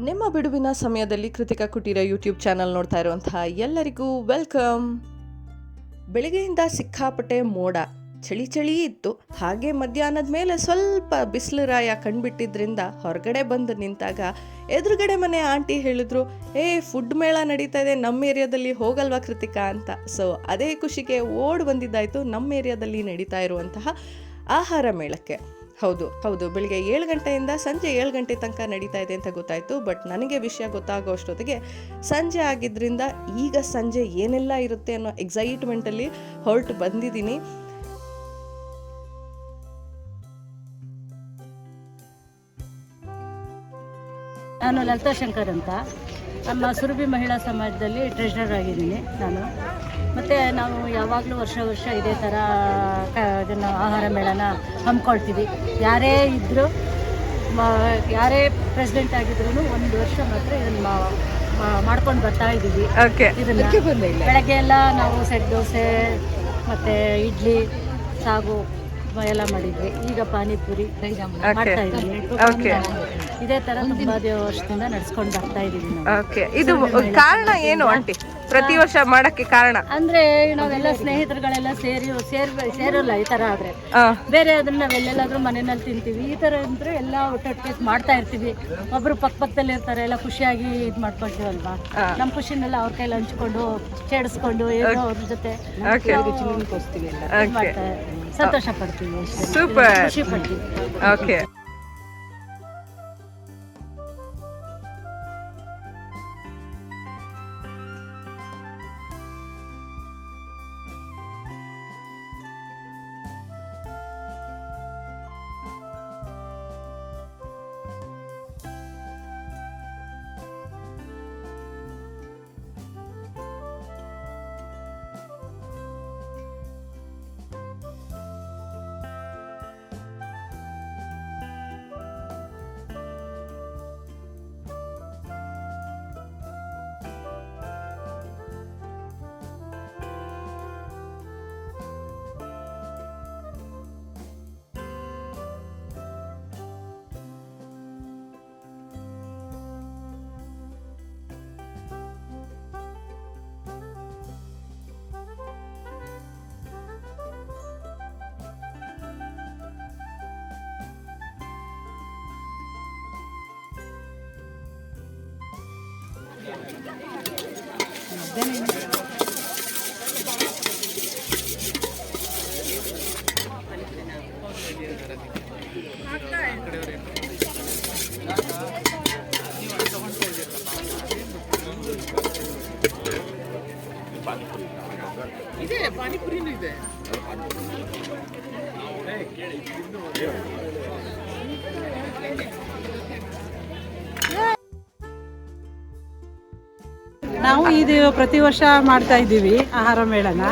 ನಿಮ್ಮ ಬಿಡುವಿನ ಸಮಯದಲ್ಲಿ ಕೃತಿಕಾ ಕುಟೀರ ಯೂಟ್ಯೂಬ್ ಚಾನಲ್ ನೋಡ್ತಾ ಇರುವಂತಹ ಎಲ್ಲರಿಗೂ ವೆಲ್ಕಮ್. ಬೆಳಿಗ್ಗೆಯಿಂದ ಸಿಕ್ಕಾಪಟ್ಟೆ ಮೋಡ, ಚಳಿ ಇತ್ತು. ಹಾಗೆ ಮಧ್ಯಾಹ್ನದ ಮೇಲೆ ಸ್ವಲ್ಪ ಬಿಸಿಲು ರಾಯ ಕಂಡುಬಿಟ್ಟಿದ್ರಿಂದ ಹೊರಗಡೆ ಬಂದು ನಿಂತಾಗ ಎದುರುಗಡೆ ಮನೆ ಆಂಟಿ ಹೇಳಿದ್ರು, ಫುಡ್ ಮೇಳ ನಡೀತಾ ಇದೆ ನಮ್ಮ ಏರಿಯಾದಲ್ಲಿ, ಹೋಗಲ್ವಾ ಕೃತಿಕಾ ಅಂತ. ಸೊ ಅದೇ ಖುಷಿಗೆ ಓಡ್ ಬಂದಿದ್ದಾಯಿತು ನಮ್ಮ ಏರಿಯಾದಲ್ಲಿ ನಡೀತಾ ಇರುವಂತಹ ಆಹಾರ ಮೇಳಕ್ಕೆ. ಹೌದು ಬೆಳಿಗ್ಗೆ 7 ಗಂಟೆಯಿಂದ ಸಂಜೆ 7 ಗಂಟೆ ತನಕ ನಡೀತಾ ಇದೆ ಅಂತ ಗೊತ್ತಾಯಿತು. ಬಟ್ ನನಗೆ ವಿಷಯ ಗೊತ್ತಾಗೋ ಅಷ್ಟೊತ್ತಿಗೆ ಸಂಜೆ ಆಗಿದ್ದರಿಂದ ಈಗ ಸಂಜೆ ಏನೆಲ್ಲ ಇರುತ್ತೆ ಅನ್ನೋ ಎಕ್ಸೈಟ್ಮೆಂಟಲ್ಲಿ ಹೊರಟು ಬಂದಿದ್ದೀನಿ. ನಾನು ಲಲಿತಾ ಶಂಕರ್ ಅಂತ, ನಮ್ಮ ಸುರಭಿ ಮಹಿಳಾ ಸಮಾಜದಲ್ಲಿ ಟ್ರೆಷರರ್ ಆಗಿದ್ದೀನಿ ನಾನು. ಮತ್ತು ನಾವು ಯಾವಾಗಲೂ ವರ್ಷ ಇದೇ ಥರ ಇದನ್ನು ಆಹಾರ ಮೇಳನ ಹಮ್ಮಿಕೊಳ್ತೀವಿ. ಯಾರೇ ಇದ್ದರೂ, ಯಾರೇ ಪ್ರೆಸಿಡೆಂಟ್ ಆಗಿದ್ರು ಒಂದು ವರ್ಷ ಮಾತ್ರ ಇದನ್ನು ಮಾಡ್ಕೊಂಡು ಬರ್ತಾ ಇದ್ದೀವಿ. ಇದನ್ನು ಬೆಳಗ್ಗೆ ಎಲ್ಲ ನಾವು ಸೆಟ್ ದೋಸೆ ಮತ್ತು ಇಡ್ಲಿ, ಸಾಗು ಎಲ್ಲ ಮಾಡಿದ್ವಿ. ಈಗ ಪಾನಿಪುರಿ ಮಾಡ್ತಾ ಇದ್ದೀವಿ. ಇದೇ ತರ ತುಂಬಾ ವರ್ಷದಿಂದ ನಡ್ಸ್ಕೊಂಡು ಬರ್ತಾ ಇದೀವಿ ನಾವು. ಇದು ಕಾರಣ ಏನು ಆಂಟಿ, ಪ್ರತಿ ವರ್ಷ ಮಾಡಕ್ಕೆ ಕಾರಣ? ಅಂದ್ರೆ ನಾವೆಲ್ಲ ಸ್ನೇಹಿತರುಗಳೆಲ್ಲ ಸೇರಲ್ಲ ಈ ತರ ಆದ್ರೆ. ಬೇರೆ ಅದನ್ನ ನಾವೆಲ್ಲೆಲ್ಲಾದ್ರೂ ಮನೆಯಲ್ಲಿ ತಿಂತೀವಿ. ಈ ತರ ಅಂದ್ರೆ ಎಲ್ಲ ಒಟ್ಟೊಟ್ಟಿಗೆ ಮಾಡ್ತಾ ಇರ್ತೀವಿ. ಒಬ್ರು ಪಕ್ಕದಲ್ಲಿ ಇರ್ತಾರೆ, ಎಲ್ಲ ಖುಷಿಯಾಗಿ ಇದ್ ಮಾಡ್ಕೊಳ್ತೀವಲ್ವಾ. ನಮ್ ಖುಷಿನೆಲ್ಲ ಅವ್ರ ಕೈಲಿ ಹಂಚ್ಕೊಂಡು ಚೇಡಿಸ್ಕೊಂಡು ಏನೋ ಅವ್ರ ಜೊತೆ ಸಂತೋಷ ಪಡ್ತೀವಿ, ಖುಷಿ ಪಡ್ತೀವಿ. ಇದೆ ಪಾನಿಪುರಿನೂ ಇದೆ. ನಾವು ಇದು ಪ್ರತಿ ವರ್ಷ ಮಾಡ್ತಾ ಇದ್ದೀವಿ ಆಹಾರ ಮೇಳನ.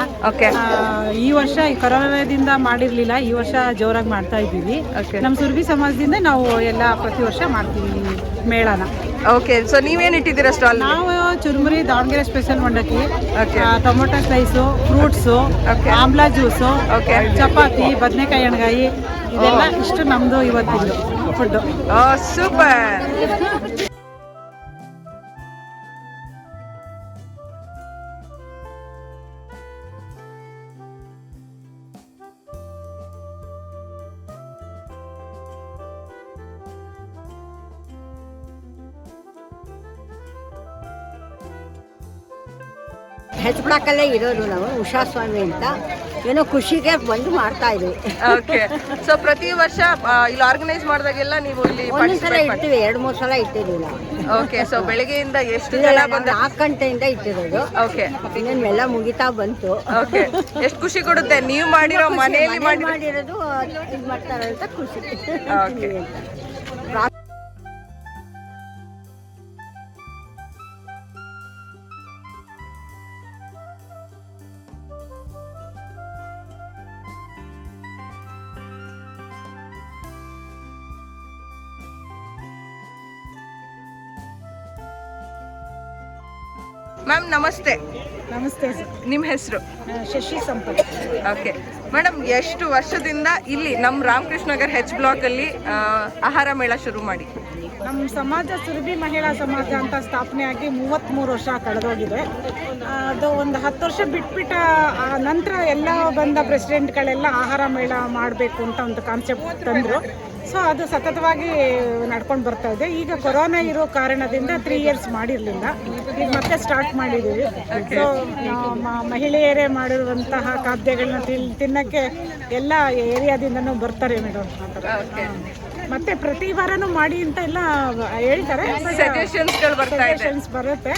ಈ ವರ್ಷ ಈ ಕೊರೋನಾದಿಂದ ಮಾಡಿರ್ಲಿಲ್ಲ, ಈ ವರ್ಷ ಜೋರಾಗಿ ಮಾಡ್ತಾ ಇದ್ದೀವಿ. ನಮ್ಮ ಸುರಭಿ ಸಮಾಜದಿಂದ ನಾವು ಎಲ್ಲ ಪ್ರತಿ ವರ್ಷ ಮಾಡ್ತೀವಿ ಮೇಳನ. ಸೊ ನೀವೇನು ಇಟ್ಟಿದ್ದೀರಾ ಸ್ಟಾಲ್? ನಾವು ಚುರುಮುರಿ, ದಾವಣಗೆರೆ ಸ್ಪೆಷಲ್ ಮಂಡಕ್ಕಿ, tomato slice, fruits, amla juice, chapati, ಬದನೆಕಾಯಿ ಎಣ್ಗಾಯಿ, ಇದೆಲ್ಲ ಇಷ್ಟು ನಮ್ದು ಇವತ್ತಿದ್ದು ಫುಡ್. ಸೂಪರ್. ಹೆಚ್ಬಳಕಲ್ಲೇ ಇರೋದು ನಾವು, ಉಷಾ ಸ್ವಾಮಿ ಅಂತ. ಏನೋ ಖುಷಿಗೆ ಬಂದು ಮಾಡ್ತಾ ಇದ್ದೀವಿ. ಸೊ ಪ್ರತಿ ವರ್ಷ ಇಲ್ಲಿ ಆರ್ಗನೈಸ್ ಮಾಡಿದಾಗೆಲ್ಲ ನೀವು ಇಲ್ಲಿ ಒಂದ್ಸಲ ಇರ್ತೀವಿ, 2-3 ಸಲ ಇಟ್ಟಿದ್ದೀವಿ ನಾವು. ಸೊ ಬೆಳಗ್ಗೆಯಿಂದ ಎಷ್ಟು ಜನ ಬಂದ? 4 ಗಂಟೆಯಿಂದ ಇಟ್ಟಿರೋದು. ಇನ್ನೇನು ಎಲ್ಲ ಮುಗಿತಾ ಬಂತು. ಎಷ್ಟು ಖುಷಿ ಕೊಡುತ್ತೆ ನೀವು ಮಾಡಿರೋ ಮನೆಯಲ್ಲಿ ಮಾಡಿರೋದು ಇದು ಮಾಡ್ತಾರೆ ಅಂತ ಖುಷಿ. ಮ್ಯಾಮ್ ನಮಸ್ತೆ. ನಮಸ್ತೆ. ನಿಮ್ಮ ಹೆಸರು? ಶಶಿ ಸಂಪತ್. ಓಕೆ. ಮೇಡಮ್ ಎಷ್ಟು ವರ್ಷದಿಂದ ಇಲ್ಲಿ ನಮ್ಮ ರಾಮಕೃಷ್ಣ ನಗರ್ ಹೆಚ್ ಬ್ಲಾಕ್ ಅಲ್ಲಿ ಆಹಾರ ಮೇಳ ಶುರು ಮಾಡಿ? ನಮ್ಮ ಸಮಾಜ ಸುರಭಿ ಮಹಿಳಾ ಸಮಾಜ ಅಂತ ಸ್ಥಾಪನೆ ಆಗಿ 33 ವರ್ಷ ಕಳೆದೋಗಿದೆ. ಅದು ಒಂದು 10 ವರ್ಷ ಬಿಟ್ಬಿಟ್ಟ ನಂತರ ಎಲ್ಲ ಬಂದ ಪ್ರೆಸಿಡೆಂಟ್ಗಳೆಲ್ಲ ಆಹಾರ ಮೇಳ ಮಾಡಬೇಕು ಅಂತ ಒಂದು ಕಾನ್ಸೆಪ್ಟ್ ತಂದರು. ಸೊ ಅದು ಸತತವಾಗಿ ನಡ್ಕೊಂಡು ಬರ್ತಾ ಇದೆ. ಈಗ ಕೊರೋನಾ ಇರೋ ಕಾರಣದಿಂದ 3 ಇಯರ್ಸ್ ಮಾಡಿರಲಿಲ್ಲ, ಈಗ ಮತ್ತೆ ಸ್ಟಾರ್ಟ್ ಮಾಡಿದ್ದೀವಿ. ಸೊ ಮಹಿಳೆಯರೇ ಮಾಡಿರುವಂತಹ ಖಾದ್ಯಗಳನ್ನ ತಿನ್ನಕ್ಕೆ ಎಲ್ಲ ಏರಿಯಾದಿಂದನೂ ಬರ್ತಾರೆ ಮೇಡಮ್. ಮತ್ತೆ ಪ್ರತಿ ವಾರನೂ ಮಾಡಿ ಅಂತ ಎಲ್ಲ ಹೇಳ್ತಾರೆ, ಸಜೆಷನ್ಸ್ ಬರುತ್ತೆ.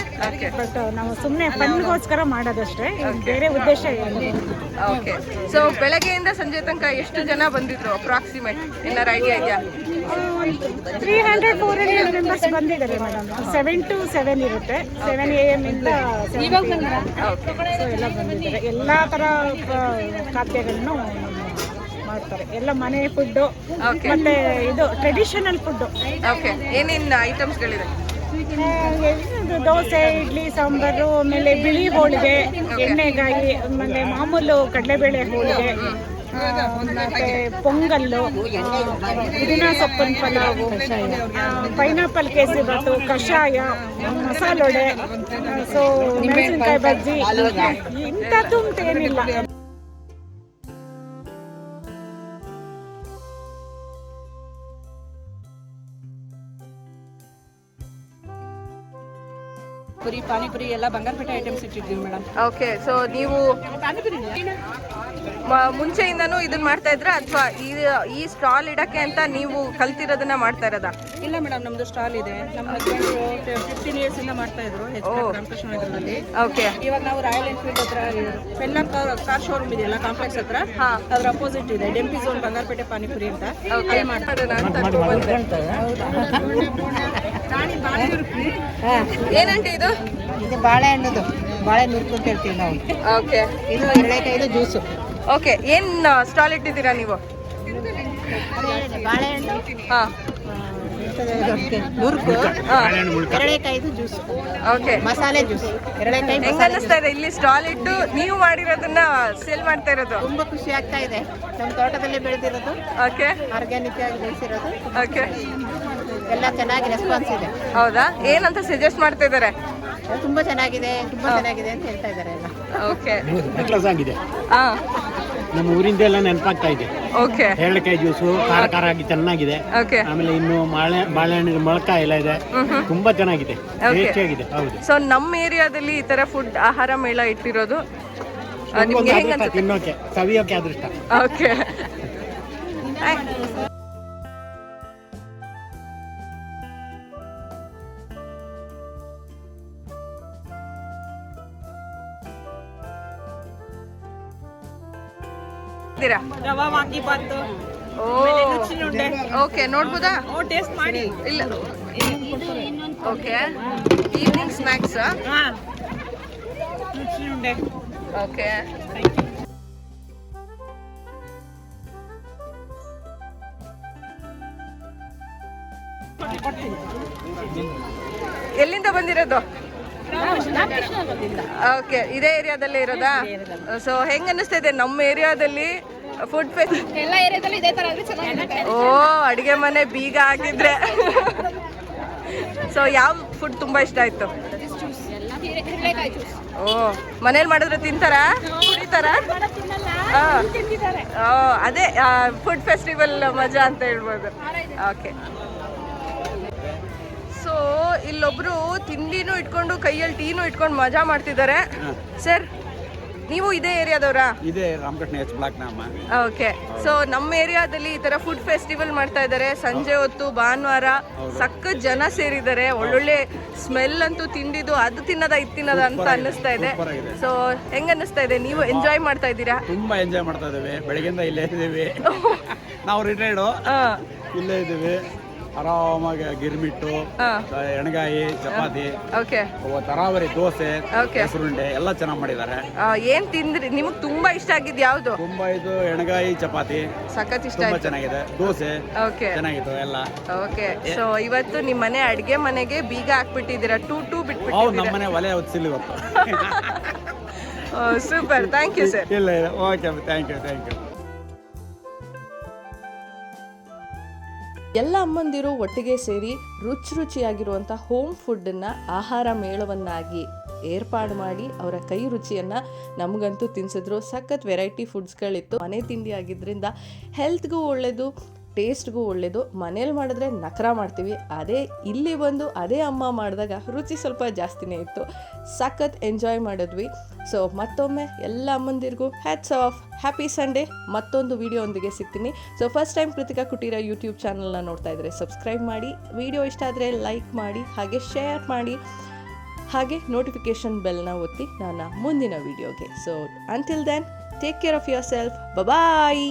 ಬಟ್ ನಾವು ಸುಮ್ಮನೆ ಫನ್ಗೋಸ್ಕರ ಮಾಡೋದಷ್ಟೇ, ಬೇರೆ ಉದ್ದೇಶ ಏನಿಲ್ಲ. ಓಕೆ. ಸೊ ಬೆಳಗ್ಗೆಯಿಂದ ಸಂಜೆ ತನಕ ಎಷ್ಟು ಜನ ಬಂದಿದ್ರು ಅಪ್ರಾಕ್ಸಿಮೇಟ್, ಏನಾರು ಐಡಿಯಾ ಇದೆಯಾ? 300-400 ಮೆಂಬರ್ಸ್ ಬಂದಿದ್ದಾರೆ ಮೇಡಮ್. 7 to 7 ಇರುತ್ತೆ, 7 AM ಇಂದ ಸೊ ಎಲ್ಲ ಬಂದಿದ್ದಾರೆ. ಎಲ್ಲ ಥರ ಖಾದ್ಯಗಳನ್ನು ಮಾಡ್ತಾರೆ, ಎಲ್ಲ ಮನೆ ಫುಡ್ಡು ಮತ್ತೆ ಇದು ಟ್ರೆಡಿಷನಲ್ ಫುಡ್ಡು. ಓಕೆ, ಏನೇನು ಐಟಮ್ಸ್ಗಳಿದೆ? ದೋಸೆ, ಇಡ್ಲಿ, ಸಾಂಬಾರು, ಆಮೇಲೆ ಬಿಳಿ ಹೋಳಿಗೆ, ಎಣ್ಣೆಗಾಯಿ, ಆಮೇಲೆ ಮಾಮೂಲು ಕಡಲೆಬೇಳೆ ಹೋಳಿಗೆ, ಮತ್ತೆ ಪೊಂಗಲ್ಲು, ಪುದೀನ ಸೊಪ್ಪಿನ ಪಲಾವು, ಪೈನಾಪಲ್ ಕೇಸರಿಬಾತು, ಕಷಾಯ, ಮಸಾಲೊಡೆ, ಸೊ ಮೆಣಸಿನಕಾಯಿ ಬಜ್ಜಿ, ಇಂಥದ್ದು ಅಂತ ಏನಿಲ್ಲ. ಪುರಿ, ಪಾನಿಪುರಿ ಎಲ್ಲ ಬಂಗಾರಪೇಟೆ ಐಟಮ್ಸ್ ಇಟ್ಟಿದ್ದೀವಿ ಮೇಡಮ್. ಓಕೆ. ಸೊ ನೀವು ಮುಂಚೆಯಿಂದನೂ ಇದನ್ನ ಮಾಡ್ತಾ ಇದ್ರ ಅಥವಾ ಈ ಸ್ಟಾಲ್ ಇಡಕ್ಕೆ ಅಂತ ನೀವು ಕಲ್ತಿರೋದನ್ನ ಮಾಡ್ತಾ ಇರೋದಾ? ಇಲ್ಲ ಮೇಡಮ್, ನಮ್ದು ಸ್ಟಾಲ್ ಇದೆ. ನಮ್ಮ ಹಸ್ಬೆಂಡ್ 15 ಇಯರ್ಸ್ ಇಂದ ಮಾಡ್ತಾ ಇದ್ರು ರಾಮಕೃಷ್ಣ ನಗರದಲ್ಲಿ. ಓಕೆ. ಇವಾಗ ನಾವು ರಾಯಲ್ ಎನ್ಫೀಲ್ಡ್ ಹತ್ರ ಪೆಲ್ಲಂ ಕಾರ್ ಶೋರೂಮ್ ಇದೆಯಲ್ಲ ಕಾಂಪ್ಲೆಕ್ಸ್ ಹತ್ರ, ಅದ್ರ ಅಪೋಸಿಟ್ ಇದೆ ಡೆಂಪಿ ಝೋನ್ ಬಂಗಾರಪೇಟೆ ಪಾನಿಪುರಿ ಅಂತ. ಏನಂటే ಇದು ಬಾಳೆಹಣ್ಣದು, ಬಾಳೆ ನುರ್ಕು ಅಂತ ಹೇಳ್ತೀವಿ ನಾವು. ಓಕೆ. ಇದು ಎರಡೇಕಾಯಿದು ಜ್ಯೂಸು. ಓಕೆ. ಏನ್ ಸ್ಟಾಲ್ ಇಟ್ಟಿದ್ದೀರಾ ನೀವು? ಬಾಳೆಹಣ್ಣು, ಹಾಂ, ನುರ್ಕು, ಎರಡೇಕಾಯಿದು ಜ್ಯೂಸ್. ಓಕೆ. ಮಸಾಲೆ ಜ್ಯೂಸ್, ಎರಡೇಕಾಯಿ. ಹೆಂಗ ಅನಿಸ್ತಾ ಇದೆ ಇಲ್ಲಿ ಸ್ಟಾಲ್ ಇಟ್ಟು ನೀವು ಮಾಡಿರೋದನ್ನ ಸೇಲ್ ಮಾಡ್ತಾ ಇರೋದು? ತುಂಬಾ ಖುಷಿ ಆಗ್ತಾ ಇದೆ. ನಮ್ಮ ತೋಟದಲ್ಲೇ ಬೆಳೆದಿರೋದು, ಓಕೆ, ಆರ್ಗ್ಯಾನಿಕ್ ಆಗಿ ಬೆಳೆಸಿರೋದು. ಓಕೆ. ಎಲ್ಲ ಚೆನ್ನಾಗಿ ರೆಸ್ಪಾನ್ಸ್ ಇದೆ. ಹೌದಾ? ಏನಂತ ಸಜೆಸ್ಟ್ ಮಾಡ್ತಾ ಇದ್ದಾರೆ? ತುಂಬಾ ಚೆನ್ನಾಗಿದೆ, ತುಂಬಾ ಚೆನ್ನಾಗಿದೆ ಅಂತ ಹೇಳ್ತಾ ಇದ್ದಾರೆ ಎಲ್ಲ. ಓಕೆ. ಆಗಿದೆ. ಹಾ, ನಮ್ಮ ಊರಿಂದ ಎಲ್ಲ ನೆನಪಾಗ್ತಾ ಇದೆ. ಓಕೆ. ಎರಡಕಾಯಿ ಜ್ಯೂಸು ಖಾರ ಖಾರ ಆಗಿ ಚೆನ್ನಾಗಿದೆ. ಓಕೆ. ಆಮೇಲೆ ಇನ್ನು ಬಾಳೆಹಣ್ಣಿನ ಮೊಳಕ ಎಲ್ಲ ಇದೆ, ತುಂಬಾ ಚೆನ್ನಾಗಿದೆ, ಟೇಸ್ಟಿಯಾಗಿದೆ. ಹೌದು. ಸೊ ನಮ್ಮ ಏರಿಯಾದಲ್ಲಿ ಈ ತರ ಫುಡ್ ಆಹಾರ ಮೇಳ ಇಟ್ಟಿರೋದು ನಿಮ್ಗೆ ಹೆಂಗ ಅನ್ಸುತ್ತೆ? ತಿನ್ನೋಕೆ, ಸವಿಯೋಕೆ ಅದೃಷ್ಟ. ಓಕೆ. ರವಾ ವಾಂಗಿಬಾತು, ಓಕೆ. ನೋಡ್ಬೋದಾ? ಟೇಸ್ಟ್ ಮಾಡಿ. ಇಲ್ಲ. ಓಕೆ. Evening snacks. ಉಂಡೆ. ಓಕೆ. ಎಲ್ಲಿಂದ ಬಂದಿರೋದು? ಓಕೆ. ಇದೇ ಏರಿಯಾದಲ್ಲೇ ಇರೋದಾ? ಸೊ ಹೆಂಗ್ ಅನಿಸ್ತಾ ಇದೆ ನಮ್ಮ ಏರಿಯಾದಲ್ಲಿ ಫುಡ್ ಫೆಸ್ಟ್? ಎಲ್ಲ ಏರಿಯಾದಲ್ಲೂ ಇದೇ ತರ ಆದ್ರೆ ಚೆನ್ನಾಗಿರುತ್ತೆ. ಓ, ಅಡಿಗೆ ಮನೆ ಬೀಗ ಹಾಕಿದ್ರೆ. ಸೊ ಯಾವ ಫುಡ್ ತುಂಬಾ ಇಷ್ಟ ಆಯ್ತು? ಹಿರೇಕಾಯಿ ಜ್ಯೂಸ್. ಓ, ಮನೇಲಿ ಮಾಡಿದ್ರೆ ತಿಂತಾರಾ, ಕುಡಿತಾರಾ? ಅದೇ ಫುಡ್ ಫೆಸ್ಟಿವಲ್ ಮಜಾ ಅಂತ ಹೇಳ್ಬೋದು. ಓಕೆ. ಸೊ ಇಲ್ಲೊಬ್ರು ತಿಂಡಿನೂ ಇಟ್ಕೊಂಡು ಕೈಯಲ್ಲಿ ಟೀನು ಇಟ್ಕೊಂಡು ಮಜಾ ಮಾಡ್ತಿದ್ದಾರೆ. ಸರ್, ನೀವು ಇದೇ ಏರಿಯಾದವರಾ? ಇದೇ ರಾಮಕೃಷ್ಣ ಎಚ್ ಬ್ಲಾಕ್ ನಮ್ಮ. ಓಕೆ. ಸೊ ನಮ್ಮ ಏರಿಯಾದಲ್ಲಿ ಈ ತರ ಫುಡ್ ಫೆಸ್ಟಿವಲ್ ಮಾಡ್ತಾ ಇದ್ದಾರೆ. ಸಂಜೆ ಹೊತ್ತು ಭಾನುವಾರ ಸಖತ್ ಜನ ಸೇರಿದ್ದಾರೆ. ಒಳ್ಳೊಳ್ಳೆ ಸ್ಮೆಲ್ ಅಂತೂ ತಿಂಡಿದ್ದು ಅದು ತಿನ್ನದ ಇದು ತಿನ್ನದ ಅಂತ ಅನ್ನಿಸ್ತಾ ಇದೆ. ಸೊ ಹೆಂಗ ಅನ್ನಿಸ್ತಾ ಇದೆ? ನೀವು ಎಂಜಾಯ್ ಮಾಡ್ತಾ ಇದ್ದೀರಾ? ತುಂಬಾ ಎಂಜಾಯ್ ಮಾಡ್ತಾ ಇದ್ದೇವೆ. ಬೆಳಗ್ಗೆಯಿಂದ ಇಲ್ಲೇ ಇದ್ದೀವಿ. ನಾವು ರಿಟೈರ್ಡು, ಇಲ್ಲೇ ಇದ್ದೀವಿ. ಆರಾಮಾಗಿ ಗಿರ್ಮಿಟ್ಟು, ಎಣಗಾಯಿ, ಚಪಾತಿ, ತರಾವರಿ ದೋಸೆ, ಹೆಸರುಂಡೆ ಎಲ್ಲ ಚೆನ್ನಾಗಿ ಮಾಡಿದ್ದಾರೆ. ಏನ್ ತಿಂದ್ರಿ? ನಿಮಗ್ ತುಂಬಾ ಇಷ್ಟ ಆಗಿದ್ ಯಾವ್ದು? ತುಂಬಾ ಇದು ಎಣಗಾಯಿ ಚಪಾತಿ ಸಖತ್ ಇಷ್ಟ ತುಂಬಾ ಚೆನ್ನಾಗಿದೆ. ದೋಸೆ ಚೆನ್ನಾಗಿತ್ತು ಎಲ್ಲ. ಓಕೆ. ಸೊ ಇವತ್ತು ನಿಮ್ ಮನೆ ಅಡ್ಗೆ ಮನೆಗೆ ಬೀಗ ಹಾಕ್ಬಿಟ್ಟಿದ್ದೀರಾ, 2 ಬಿಟ್ಬಿಟ್ಟು. ಹೌದು, ನಮ್ಮ ಮನೆ ಒಲೆ ಹೊತ್ತಿಲ್ಲ ಇವತ್ತು. Super, thank you sir. ಇಲ್ಲ ಇಲ್ಲ, ಓಕೆ, ಥ್ಯಾಂಕ್ ಯು. ಎಲ್ಲ ಅಮ್ಮಂದಿರು ಒಟ್ಟಿಗೆ ಸೇರಿ ರುಚಿಯಾಗಿರುವಂಥ ಹೋಮ್ ಫುಡ್ಡನ್ನು ಆಹಾರ ಮೇಳವನ್ನಾಗಿ ಏರ್ಪಾಡು ಮಾಡಿ ಅವರ ಕೈ ರುಚಿಯನ್ನು ನಮಗಂತೂ ತಿನ್ಸಿದ್ರು. ಸಖತ್ ವೆರೈಟಿ ಫುಡ್ಸ್ಗಳಿತ್ತು. ಮನೆ ತಿಂಡಿ ಆಗಿದ್ದರಿಂದ ಹೆಲ್ತ್ಗೂ ಒಳ್ಳೆಯದು, ಟೇಸ್ಟ್ಗೂ ಒಳ್ಳೆಯದು. ಮನೇಲಿ ಮಾಡಿದ್ರೆ ನಖರ ಮಾಡ್ತೀವಿ, ಅದೇ ಇಲ್ಲಿ ಬಂದು ಅದೇ ಅಮ್ಮ ಮಾಡಿದಾಗ ರುಚಿ ಸ್ವಲ್ಪ ಜಾಸ್ತಿನೇ ಇತ್ತು. ಸಖತ್ ಎಂಜಾಯ್ ಮಾಡಿದ್ವಿ. ಸೊ ಮತ್ತೊಮ್ಮೆ ಎಲ್ಲ ಅಮ್ಮಂದಿರಿಗೂ ಹ್ಯಾಟ್ಸ್ ಆಫ್, ಹ್ಯಾಪಿ ಸಂಡೇ. ಮತ್ತೊಂದು ವಿಡಿಯೋ ಒಂದಿಗೆ ಸಿಗ್ತೀನಿ. So first time Kritika Kuteera YouTube ಚಾನಲ್ನ ನೋಡ್ತಾ ಇದ್ದರೆ ಸಬ್ಸ್ಕ್ರೈಬ್ ಮಾಡಿ, ವಿಡಿಯೋ ಇಷ್ಟ ಆದರೆ ಲೈಕ್ ಮಾಡಿ, ಹಾಗೆ ಶೇರ್ ಮಾಡಿ, ಹಾಗೆ ನೋಟಿಫಿಕೇಷನ್ ಬೆಲ್ನ ಒತ್ತಿ ನನ್ನ ಮುಂದಿನ ವಿಡಿಯೋಗೆ. So until then, take care of yourself. Bye.